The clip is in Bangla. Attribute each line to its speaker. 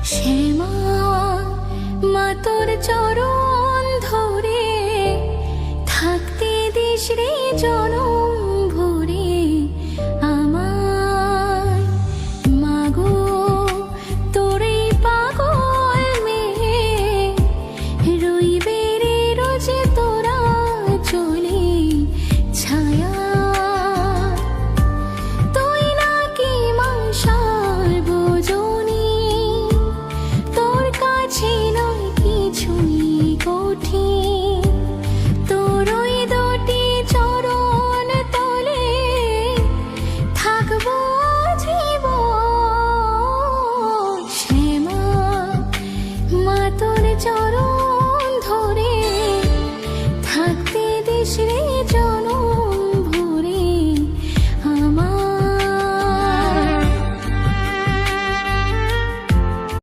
Speaker 1: শ্যামা মা তোর চরণ ধরে থাকতে দিস রে জনম ভরে আমার মাগো তোর এই পাগল মেয়ে রইবে রে রোজ তোরা চলে ছায়া তুই নাকি মাশাল বোঝনি তোর কাছে নয় কিছুই কঠিন তোর ওই দুটি চরণ তলে থাকবো জীবন শ্যামা মা তোর চরণ